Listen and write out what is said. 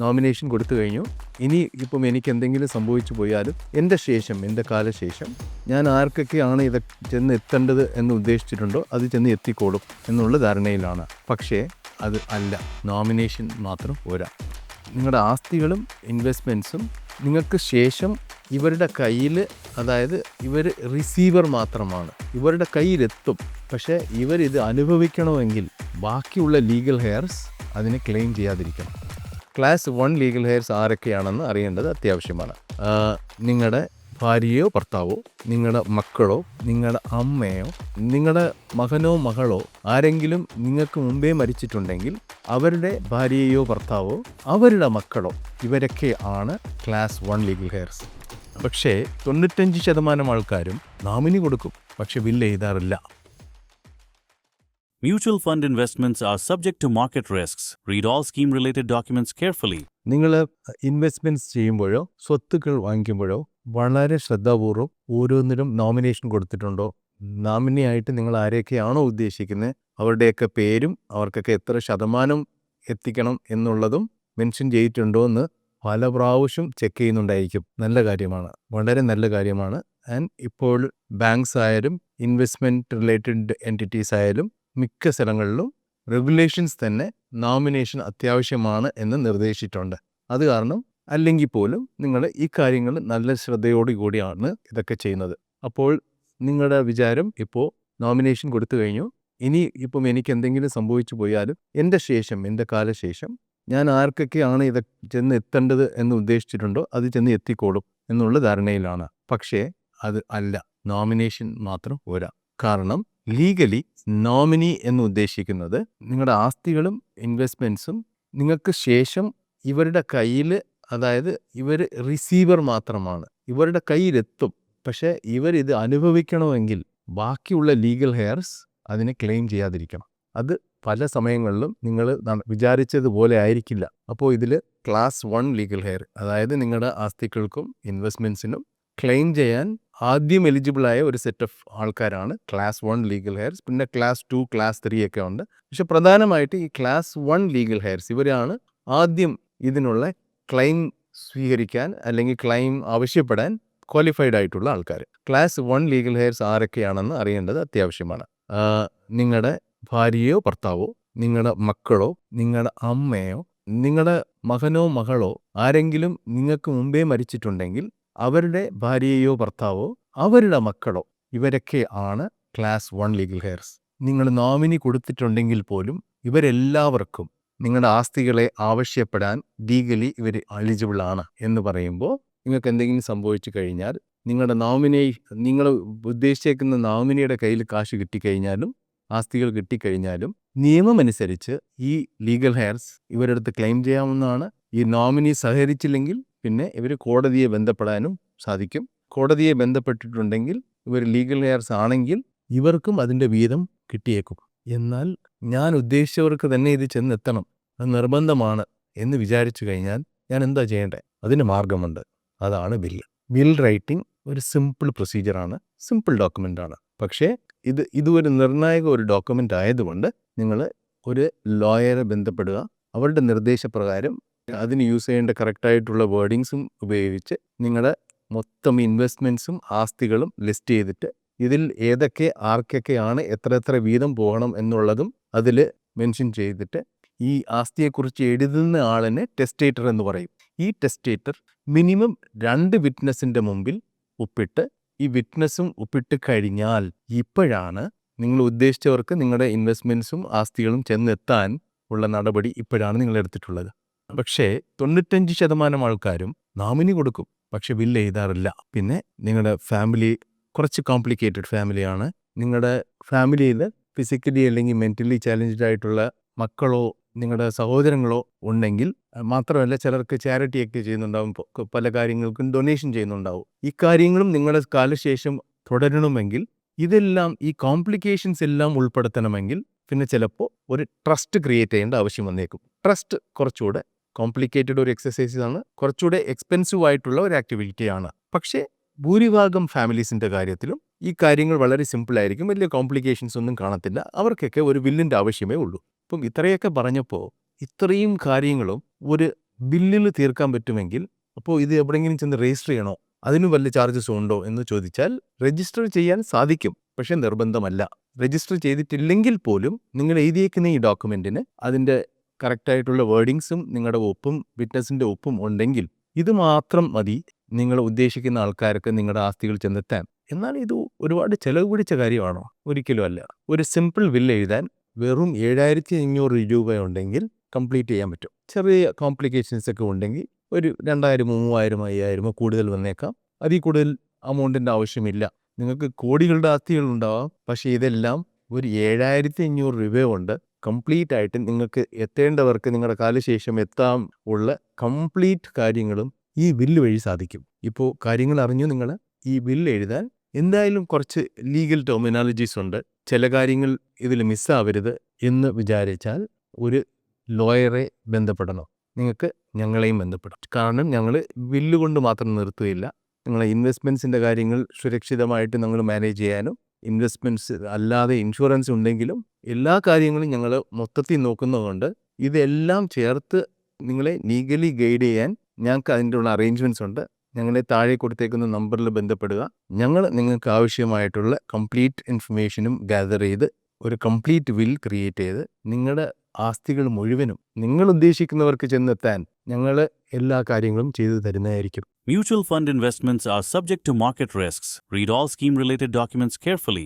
Nomination കൊടുത്തു കഴിഞ്ഞു. ഇനി ഇപ്പം എനിക്ക് എന്തെങ്കിലും സംഭവിച്ചു പോയാലും എൻ്റെ ശേഷം, എൻ്റെ കാലശേഷം ഞാൻ ആർക്കൊക്കെയാണ് ഇത് ചെന്ന് എത്തേണ്ടത് എന്ന് ഉദ്ദേശിച്ചിട്ടുണ്ടോ അത് ചെന്ന് എത്തിക്കോളും എന്നുള്ള ധാരണയിലാണ്. പക്ഷേ അത് അല്ല, നോമിനേഷൻ മാത്രം പോരാ. നിങ്ങളുടെ ആസ്തികളും ഇൻവെസ്റ്റ്മെൻറ്റ്സും നിങ്ങൾക്ക് ശേഷം ഇവരുടെ കയ്യിൽ, അതായത് ഇവർ റിസീവർ മാത്രമാണ്, ഇവരുടെ കയ്യിലെത്തും. പക്ഷേ ഇവരിത് അനുഭവിക്കണമെങ്കിൽ ബാക്കിയുള്ള ലീഗൽ ഹെയർസ് അതിനെ ക്ലെയിം ചെയ്യാതിരിക്കണം. ക്ലാസ് 1 ലീഗൽ ഹെയർസ് ആരൊക്കെയാണെന്ന് അറിയേണ്ടത് അത്യാവശ്യമാണ്. നിങ്ങളുടെ ഭാര്യയോ ഭർത്താവോ, നിങ്ങളുടെ മക്കളോ, നിങ്ങളുടെ അമ്മയോ, നിങ്ങളുടെ മകനോ മകളോ ആരെങ്കിലും നിങ്ങൾക്ക് മുമ്പേ മരിച്ചിട്ടുണ്ടെങ്കിൽ അവരുടെ ഭാര്യയോ ഭർത്താവോ, അവരുടെ മക്കളോ, ഇവരൊക്കെ ആണ് ക്ലാസ് 1 ലീഗൽ ഹെയർസ്. പക്ഷേ 95% ആൾക്കാരും നോമിനി കൊടുക്കും, പക്ഷെ വില്ല് എഴുതാറില്ല. Mutual fund investments are subject to market risks. Read all scheme-related documents carefully. നിങ്ങൾ ഇൻവെസ്റ്റ്മെൻറ്റ്സ് ചെയ്യുമ്പോഴോ സ്വത്തുക്കൾ വാങ്ങിക്കുമ്പോഴോ വളരെ ശ്രദ്ധാപൂർവ്വം ഓരോന്നിനും നോമിനേഷൻ കൊടുത്തിട്ടുണ്ടോ, നോമിനിയായിട്ട് നിങ്ങൾ ആരെയൊക്കെയാണോ ഉദ്ദേശിക്കുന്നത് അവരുടെയൊക്കെ പേരും അവർക്കൊക്കെ എത്ര ശതമാനം എത്തിക്കണം എന്നുള്ളതും മെൻഷൻ ചെയ്തിട്ടുണ്ടോ എന്ന് പല പ്രാവശ്യം ചെക്ക് ചെയ്യുന്നുണ്ടായിരിക്കും. നല്ല കാര്യമാണ്, വളരെ നല്ല കാര്യമാണ്. ആൻഡ് ഇപ്പോൾ ബാങ്ക്സ് ആയാലും ഇൻവെസ്റ്റ്മെൻറ്റ് റിലേറ്റഡ് എൻറ്റിറ്റീസ് ആയാലും മിക്ക സ്ഥലങ്ങളിലും റെഗുലേഷൻസ് തന്നെ നോമിനേഷൻ അത്യാവശ്യമാണ് എന്ന് നിർദ്ദേശിച്ചിട്ടുണ്ട്. അത് കാരണം അല്ലെങ്കിൽ പോലും നിങ്ങൾ ഈ കാര്യങ്ങൾ നല്ല ശ്രദ്ധയോടുകൂടിയാണ് ഇതൊക്കെ ചെയ്യുന്നത്. അപ്പോൾ നിങ്ങളുടെ വിചാരം ഇപ്പോൾ നോമിനേഷൻ കൊടുത്തു കഴിഞ്ഞു, ഇനി ഇപ്പം എനിക്ക് എന്തെങ്കിലും സംഭവിച്ചു പോയാലും എൻ്റെ ശേഷം, എൻ്റെ കാലശേഷം ഞാൻ ആർക്കൊക്കെയാണ് ഇത് ചെന്ന് എത്തേണ്ടത് എന്ന് ഉദ്ദേശിച്ചിട്ടുണ്ടോ അത് ചെന്ന് എത്തിക്കോളും എന്നുള്ള ധാരണയിലാണ്. പക്ഷേ അത് അല്ല, നോമിനേഷൻ മാത്രം പോരാ. കാരണം ലീഗലി നോമിനി എന്ന് ഉദ്ദേശിക്കുന്നത് നിങ്ങളുടെ ആസ്തികളും ഇൻവെസ്റ്റ്മെൻറ്റ്സും നിങ്ങൾക്ക് ശേഷം ഇവരുടെ കയ്യിൽ, അതായത് ഇവർ റിസീവർ മാത്രമാണ്, ഇവരുടെ കയ്യിലെത്തും. പക്ഷേ ഇവരിത് അനുഭവിക്കണമെങ്കിൽ ബാക്കിയുള്ള ലീഗൽ ഹെയർസ് അതിനെ ക്ലെയിം ചെയ്യാതിരിക്കണം. അത് പല സമയങ്ങളിലും നിങ്ങൾ വിചാരിച്ചതുപോലെ ആയിരിക്കില്ല. അപ്പോൾ ഇതിൽ ക്ലാസ് 1 ലീഗൽ ഹെയർ, അതായത് നിങ്ങളുടെ ആസ്തികൾക്കും ഇൻവെസ്റ്റ്മെൻറ്റ്സിനും ക്ലെയിം ചെയ്യാൻ ആദ്യം എലിജിബിളായ ഒരു സെറ്റ് ഓഫ് ആൾക്കാരാണ് ക്ലാസ് 1 ലീഗൽ ഹെയർസ്. പിന്നെ ക്ലാസ് 2, ക്ലാസ് 3 ഒക്കെ ഉണ്ട്. പക്ഷെ പ്രധാനമായിട്ട് ഈ ക്ലാസ് 1 ലീഗൽ ഹെയർസ് ഇവരാണ് ആദ്യം ഇതിനുള്ള ക്ലെയിം സ്വീകരിക്കാൻ അല്ലെങ്കിൽ ക്ലെയിം ആവശ്യപ്പെടാൻ ക്വാളിഫൈഡ് ആയിട്ടുള്ള ആൾക്കാർ. ക്ലാസ് 1 ലീഗൽ ഹെയർസ് ആരൊക്കെയാണെന്ന് അറിയേണ്ടത് അത്യാവശ്യമാണ്. നിങ്ങളുടെ ഭാര്യയോ ഭർത്താവോ, നിങ്ങളുടെ മക്കളോ, നിങ്ങളുടെ അമ്മയോ, നിങ്ങളുടെ മകനോ മകളോ ആരെങ്കിലും നിങ്ങൾക്ക് മുമ്പേ മരിച്ചിട്ടുണ്ടെങ്കിൽ അവരുടെ ഭാര്യയോ ഭർത്താവോ, അവരുടെ മക്കളോ, ഇവരൊക്കെ ആണ് ക്ലാസ് 1 ലീഗൽ ഹെയർസ്. നിങ്ങൾ നോമിനി കൊടുത്തിട്ടുണ്ടെങ്കിൽ പോലും ഇവരെല്ലാവർക്കും നിങ്ങളുടെ ആസ്തികളെ ആവശ്യപ്പെടാൻ ലീഗലി ഇവർ എലിജിബിൾ ആണ് എന്ന് പറയുമ്പോൾ നിങ്ങൾക്ക് എന്തെങ്കിലും സംഭവിച്ചു കഴിഞ്ഞാൽ നിങ്ങളുടെ നിങ്ങൾ ഉദ്ദേശിച്ചേക്കുന്ന നോമിനിയുടെ കയ്യിൽ കാശ് കിട്ടിക്കഴിഞ്ഞാലും ആസ്തികൾ കിട്ടിക്കഴിഞ്ഞാലും നിയമമനുസരിച്ച് ഈ ലീഗൽ ഹെയർസ് ഇവരുടെ അടുത്ത് ക്ലെയിം ചെയ്യാവുന്നതാണ്. ഈ നോമിനി സഹകരിച്ചില്ലെങ്കിൽ പിന്നെ ഇവർ കോടതിയെ ബന്ധപ്പെടാനും സാധിക്കും. കോടതിയെ ബന്ധപ്പെട്ടിട്ടുണ്ടെങ്കിൽ ഇവർ ലീഗൽ ഹെയർസ് ആണെങ്കിൽ ഇവർക്കും അതിൻ്റെ വീതം കിട്ടിയേക്കും. എന്നാൽ ഞാൻ ഉദ്ദേശിച്ചവർക്ക് തന്നെ ഇത് ചെന്നെത്തണം, അത് നിർബന്ധമാണ് എന്ന് വിചാരിച്ചു കഴിഞ്ഞാൽ ഞാൻ എന്താ ചെയ്യേണ്ടത്? അതിന് മാർഗമുണ്ട്. അതാണ് ബില്ല്. ബിൽ റൈറ്റിംഗ് ഒരു സിമ്പിൾ പ്രൊസീജിയറാണ്, സിമ്പിൾ ഡോക്യുമെൻ്റാണ്. പക്ഷേ ഇതൊരു നിർണായക ഒരു ഡോക്യുമെൻ്റ് ആയതുകൊണ്ട് നിങ്ങൾ ഒരു ലോയറെ ബന്ധപ്പെടുക. അവരുടെ നിർദ്ദേശപ്രകാരം അതിന് യൂസ് ചെയ്യേണ്ട കറക്റ്റായിട്ടുള്ള വേർഡിങ്സും ഉപയോഗിച്ച് നിങ്ങളുടെ മൊത്തം ഇൻവെസ്റ്റ്മെൻറ്റ്സും ആസ്തികളും ലിസ്റ്റ് ചെയ്തിട്ട് ഇതിൽ ഏതൊക്കെ ആർക്കൊക്കെയാണ് എത്ര വീതം പോകണം എന്നുള്ളതും അതിൽ മെൻഷൻ ചെയ്തിട്ട് ഈ ആസ്തിയെക്കുറിച്ച് എഴുതുന്ന ആളിനെ ടെസ്റ്റേറ്റർ എന്ന് പറയും. ഈ ടെസ്റ്റേറ്റർ മിനിമം 2 വിറ്റ്നസിൻ്റെ മുമ്പിൽ ഒപ്പിട്ട്, ഈ വിറ്റ്നസ്സും ഒപ്പിട്ട് കഴിഞ്ഞാൽ ഇപ്പോഴാണ് നിങ്ങൾ ഉദ്ദേശിച്ചവർക്ക് നിങ്ങളുടെ ഇൻവെസ്റ്റ്മെൻറ്റ്സും ആസ്തികളും ചെന്നെത്താൻ ഉള്ള നടപടി ഇപ്പോഴാണ് നിങ്ങൾ എടുത്തിട്ടുള്ളത്. പക്ഷേ 95% ആൾക്കാരും നോമിനി കൊടുക്കും, പക്ഷെ ബില്ല് എഴുതാറില്ല. പിന്നെ നിങ്ങളുടെ ഫാമിലി കുറച്ച് കോംപ്ലിക്കേറ്റഡ് ഫാമിലിയാണ്. നിങ്ങളുടെ ഫാമിലിയിൽ ഫിസിക്കലി അല്ലെങ്കിൽ മെൻ്റലി ചാലഞ്ച്ഡ് ആയിട്ടുള്ള മക്കളോ നിങ്ങളുടെ സഹോദരങ്ങളോ ഉണ്ടെങ്കിൽ, മാത്രമല്ല ചിലർക്ക് ചാരിറ്റിയൊക്കെ ചെയ്യുന്നുണ്ടാവും, പല കാര്യങ്ങൾക്കും ഡൊണേഷൻ ചെയ്യുന്നുണ്ടാവും. ഈ കാര്യങ്ങളും നിങ്ങളുടെ കാലശേഷം തുടരണമെങ്കിൽ ഇതെല്ലാം, ഈ കോംപ്ലിക്കേഷൻസ് എല്ലാം ഉൾപ്പെടുത്തണമെങ്കിൽ പിന്നെ ചിലപ്പോൾ ഒരു ട്രസ്റ്റ് ക്രിയേറ്റ് ചെയ്യേണ്ട ആവശ്യം വന്നേക്കും. ട്രസ്റ്റ് കുറച്ചുകൂടെ കോംപ്ലിക്കേറ്റഡ് ഒരു എക്സസൈസ് ആണ്, കുറച്ചുകൂടെ എക്സ്പെൻസീവ് ആയിട്ടുള്ള ഒരു ആക്ടിവിറ്റിയാണ്. പക്ഷേ ഭൂരിഭാഗം ഫാമിലീസിൻ്റെ കാര്യത്തിലും ഈ കാര്യങ്ങൾ വളരെ സിമ്പിളായിരിക്കും, വലിയ കോംപ്ലിക്കേഷൻസ് ഒന്നും കാണത്തില്ല. അവർക്കൊക്കെ ഒരു വില്ലിൻ്റെ ആവശ്യമേ ഉള്ളൂ. ഇപ്പം ഇത്രയൊക്കെ പറഞ്ഞപ്പോൾ ഇത്രയും കാര്യങ്ങളും ഒരു ബില്ലിൽ തീർക്കാൻ പറ്റുമെങ്കിൽ അപ്പോൾ ഇത് എവിടെയെങ്കിലും ചെന്ന് രജിസ്റ്റർ ചെയ്യണോ, അതിന് വല്ല ചാർജസ് ഉണ്ടോ എന്ന് ചോദിച്ചാൽ രജിസ്റ്റർ ചെയ്യാൻ സാധിക്കും, പക്ഷേ നിർബന്ധമല്ല. രജിസ്റ്റർ ചെയ്തിട്ടില്ലെങ്കിൽ പോലും നിങ്ങൾ എഴുതിയേക്കുന്ന ഈ ഡോക്യുമെൻറ്റിന് അതിൻ്റെ കറക്റ്റായിട്ടുള്ള വേർഡിങ്സും നിങ്ങളുടെ ഒപ്പും വിറ്റ്നസിൻ്റെ ഒപ്പും ഉണ്ടെങ്കിൽ ഇത് മാത്രം മതി നിങ്ങൾ ഉദ്ദേശിക്കുന്ന ആൾക്കാർക്ക് നിങ്ങളുടെ ആസ്തികൾ ചെന്നെത്താൻ. എന്നാൽ ഇത് ഒരുപാട് ചെലവ് പിടിച്ച കാര്യമാണോ? ഒരിക്കലും അല്ല. ഒരു സിമ്പിൾ ബില്ല് എഴുതാൻ വെറും 7500 രൂപ ഉണ്ടെങ്കിൽ കംപ്ലീറ്റ് ചെയ്യാൻ പറ്റും. ചെറിയ കോംപ്ലിക്കേഷൻസ് ഒക്കെ ഉണ്ടെങ്കിൽ ഒരു 2000, 3000, 5000 കൂടുതൽ വന്നേക്കാം. അതിൽ കൂടുതൽ അമൗണ്ടിൻ്റെ ആവശ്യമില്ല. നിങ്ങൾക്ക് കോടികളുടെ ആസ്തികളുണ്ടാവാം, പക്ഷേ ഇതെല്ലാം ഒരു 7500 രൂപ കൊണ്ട് കംപ്ലീറ്റ് ആയിട്ട് നിങ്ങൾക്ക് എത്തേണ്ടവർക്ക് നിങ്ങളുടെ കാലശേഷം എത്താൻ ഉള്ള കംപ്ലീറ്റ് കാര്യങ്ങളും ഈ ബില്ല് വഴി സാധിക്കും. ഇപ്പോൾ കാര്യങ്ങൾ അറിഞ്ഞു നിങ്ങൾ. ഈ ബില്ല് എഴുതാൻ എന്തായാലും കുറച്ച് ലീഗൽ ടെർമിനോളജീസ് ഉണ്ട്. ചില കാര്യങ്ങൾ ഇതിൽ മിസ്സാവരുത് എന്ന് വിചാരിച്ചാൽ ഒരു ലോയറെ ബന്ധപ്പെടണം. നിങ്ങൾക്ക് ഞങ്ങളെയും ബന്ധപ്പെടാം. കാരണം ഞങ്ങൾ ബില്ല് കൊണ്ട് മാത്രം നിർത്തുകയില്ല. നിങ്ങളെ ഇൻവെസ്റ്റ്മെൻറ്റ്സിൻ്റെ കാര്യങ്ങൾ സുരക്ഷിതമായിട്ട് ഞങ്ങൾ മാനേജ് ചെയ്യാനും ഇൻവെസ്റ്റ്മെൻറ്റ്സ് അല്ലാതെ ഇൻഷുറൻസ് ഉണ്ടെങ്കിലും എല്ലാ കാര്യങ്ങളും ഞങ്ങൾ മൊത്തത്തിൽ നോക്കുന്നതുകൊണ്ട് ഇതെല്ലാം ചേർത്ത് നിങ്ങളെ ലീഗലി ഗൈഡ് ചെയ്യാൻ ഞങ്ങൾക്ക് അതിൻ്റെ ഉള്ള അറേഞ്ച്മെൻറ്റ്സ് ഉണ്ട്. ഞങ്ങളെ താഴെ കൊടുത്തേക്കുന്ന നമ്പറിൽ ബന്ധപ്പെടുക. ഞങ്ങൾ നിങ്ങൾക്ക് ആവശ്യമായിട്ടുള്ള കംപ്ലീറ്റ് ഇൻഫർമേഷനും ഗ്യാദർ ചെയ്ത് ഒരു കംപ്ലീറ്റ് വിൽ ക്രിയേറ്റ് ചെയ്ത് നിങ്ങളുടെ ആസ്തികൾ മുഴുവനും നിങ്ങൾ ഉദ്ദേശിക്കുന്നവർക്ക് ചെന്നെത്താൻ ഞങ്ങൾ എല്ലാ കാര്യങ്ങളും ചെയ്തു തരുന്നതായിരിക്കും. Mutual fund investments are subject to market risks. Read all scheme related documents carefully.